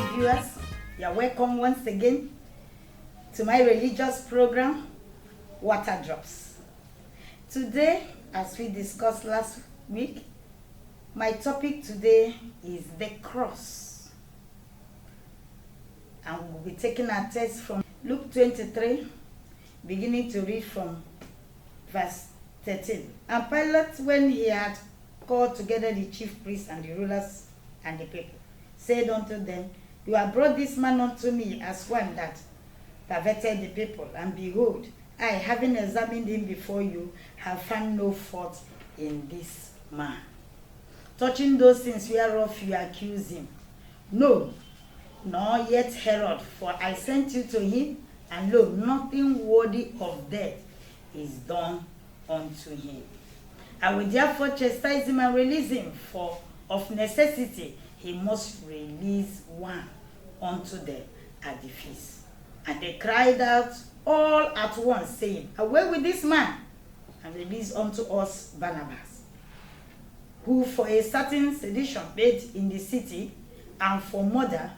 viewers, you're welcome once again to my religious program, Water Drops. Today, as we discussed last week, my topic today is the cross. And we'll be taking our text from Luke 23, beginning to read from verse 13. And Pilate, when he had called together the chief priests and the rulers and the people, said unto them, You have brought this man unto me as one that perverted the people, and behold, I, having examined him before you, have found no fault in this man. Touching those things whereof you accuse him, no, nor yet Herod, for I sent you to him, and lo, nothing worthy of death is done unto him. I will therefore chastise him and release him, for of necessity he must release one unto them at the feast. And they cried out all at once, saying, Away with this man, and release unto us Barnabas, who for a certain sedition made in the city, and for murder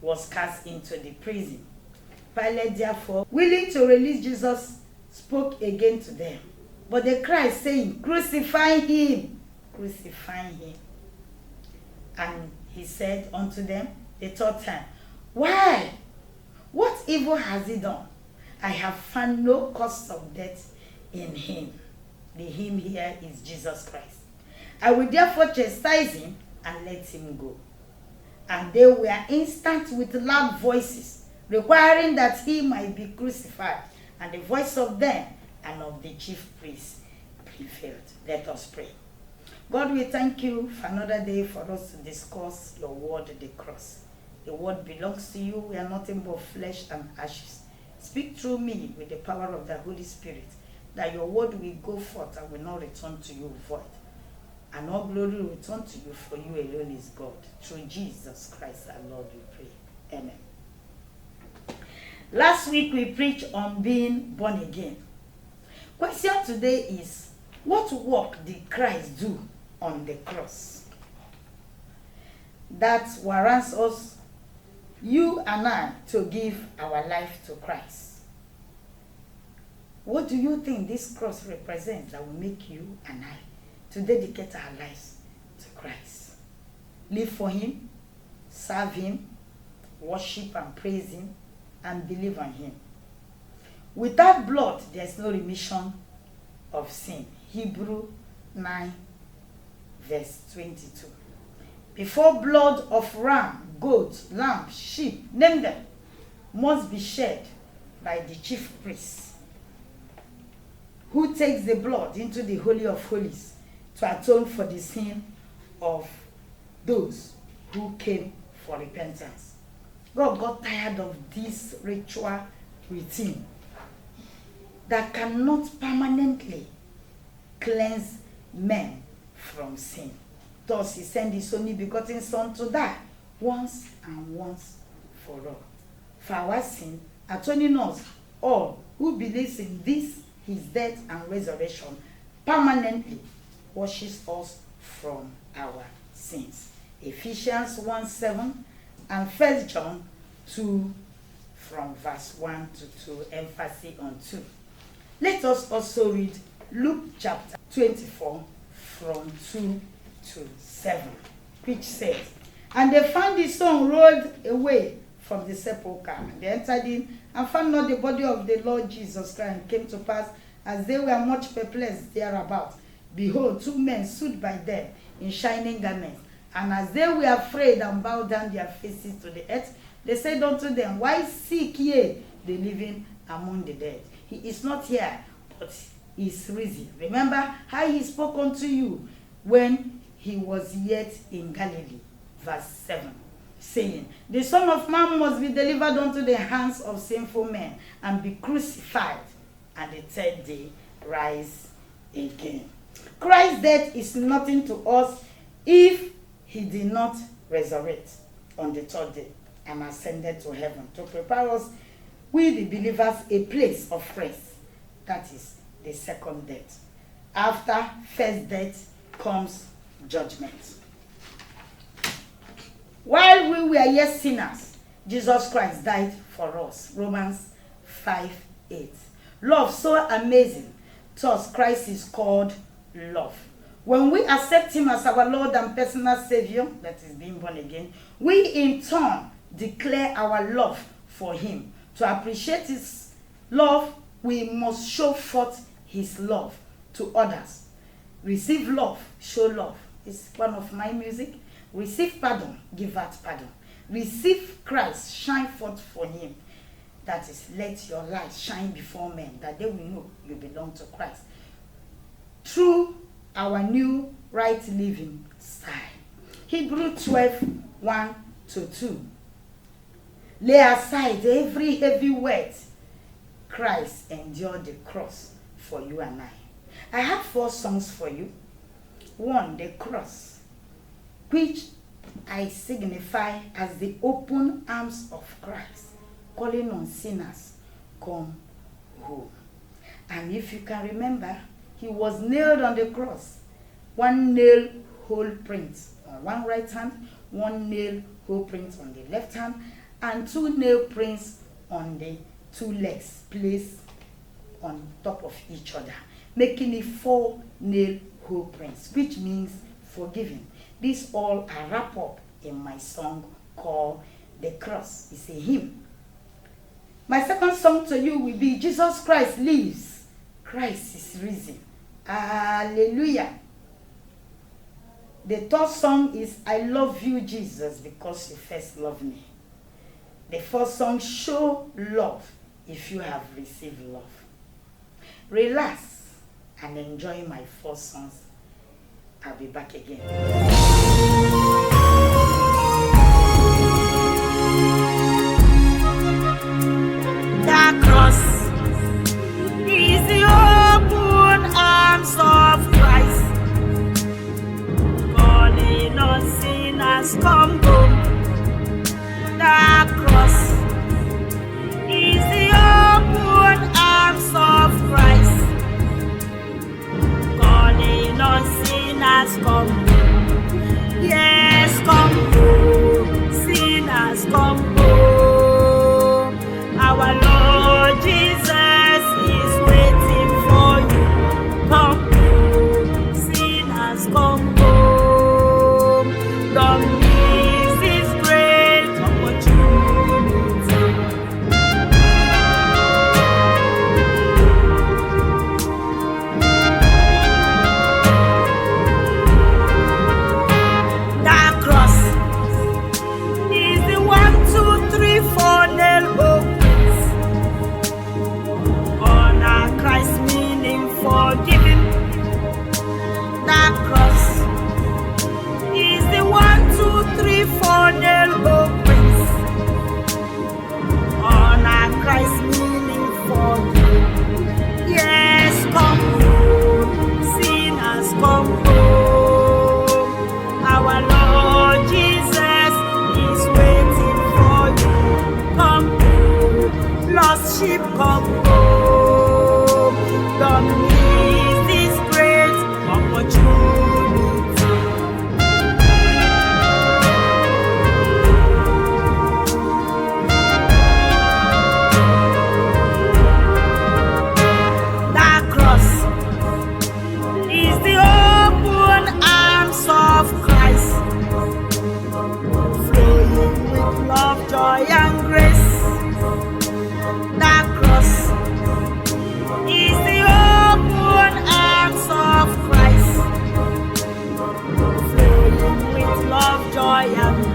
was cast into the prison. Pilate therefore, willing to release Jesus, spoke again to them. But they cried, saying, Crucify him, crucify him. And he said unto them the third time, Why? What evil has he done? I have found no cause of death in him. The him here is Jesus Christ. I will therefore chastise him and let him go. And they were instant with loud voices, requiring that he might be crucified. And the voice of them and of the chief priests prevailed. Let us pray. God, we thank you for another day for us to discuss your word, the cross. The word belongs to you. We are nothing but flesh and ashes. Speak through me with the power of the Holy Spirit, that your word will go forth and will not return to you void. And all glory will return to you, for you alone is God. Through Jesus Christ our Lord we pray. Amen. Last week we preached on being born again. Question today is, what work did Christ do on the cross that warrants us, you and I, to give our life to Christ? What do you think this cross represents that will make you and I to dedicate our lives to Christ? Live for him, serve him, worship and praise him, and believe on him. Without blood, there is no remission of sin. Hebrew 9, verse 22. Before blood of ram, goat, lamb, sheep, name them, must be shed by the chief priest, who takes the blood into the Holy of Holies to atone for the sin of those who came for repentance. God got tired of this ritual routine that cannot permanently cleanse men from sin. Thus he sent his only begotten Son to die once and once for all, for our sin, atoning us all who believes in this, his death and resurrection, permanently washes us from our sins. Ephesians 1:7 and 1 John 2 from verse 1 to 2, emphasis on 2. Let us also read Luke chapter 24 from 2 to 7, which says, And they found the stone rolled away from the sepulchre. And they entered in and found not the body of the Lord Jesus Christ. And came to pass, as they were much perplexed thereabout, behold, two men stood by them in shining garments. And as they were afraid and bowed down their faces to the earth, they said unto them, Why seek ye the living among the dead? He is not here, but he is risen. Remember how he spoke unto you when he was yet in Galilee. Verse 7, saying, The Son of Man must be delivered unto the hands of sinful men, and be crucified, and the third day rise again. Christ's death is nothing to us if he did not resurrect on the third day and ascended to heaven to prepare us, we the believers, a place of rest. That is the second death. After first death comes judgment. While we were yet sinners, Jesus Christ died for us. Romans 5:8. Love so amazing. Thus, Christ is called love. When we accept him as our Lord and personal Savior, that is being born again, we in turn declare our love for him. To appreciate his love, we must show forth his love to others. Receive love, show love. It's one of my music. Receive pardon, give out pardon. Receive Christ, shine forth for him. That is, let your light shine before men, that they will know you belong to Christ. Through our new right living style. Hebrews 12:1-2. Lay aside every heavy weight. Christ endured the cross for you and I. I have 4 songs for you. 1, the cross, which I signify as the open arms of Christ, calling on sinners, come home. And if you can remember, he was nailed on the cross. 1 nail hole print on one right hand, 1 nail hole print on the left hand, and 2 nail prints on the 2 legs placed on top of each other, making it 4 nail hole prints, which means forgiving. These all are wrapped up in my song called The Cross. It's a hymn. My second song to you will be Jesus Christ Lives. Christ is risen. Hallelujah. The third song is I Love You, Jesus, because you first loved me. The fourth song, Show Love if you have received love. Relax and enjoy my 4 songs. I'll be back again. The cross is the open arms of Christ, calling us sinners, come home. The cross is the open arms of Christ, calling us sinners, come home. Yes, come home, sinners, come home. Our Lord Jesus is waiting for you. Come home, sinners, come home. Don't miss this great opportunity. The cross is the 1, 2, 3, 4 nail opens on our Christ, meaning forgiving. The cross is the 1, 2, 3, 4 nail opens on our Christ, meaning forgiving. Yes, come home, sinners, come home. Our Lord Jesus is waiting for you. Come home, lost sheep, come home. Don't miss this great opportunity. The cross is the open arms of Christ, flowing with love, joy, and grace. The cross is the open arms of Christ, flowing with love, joy, and grace.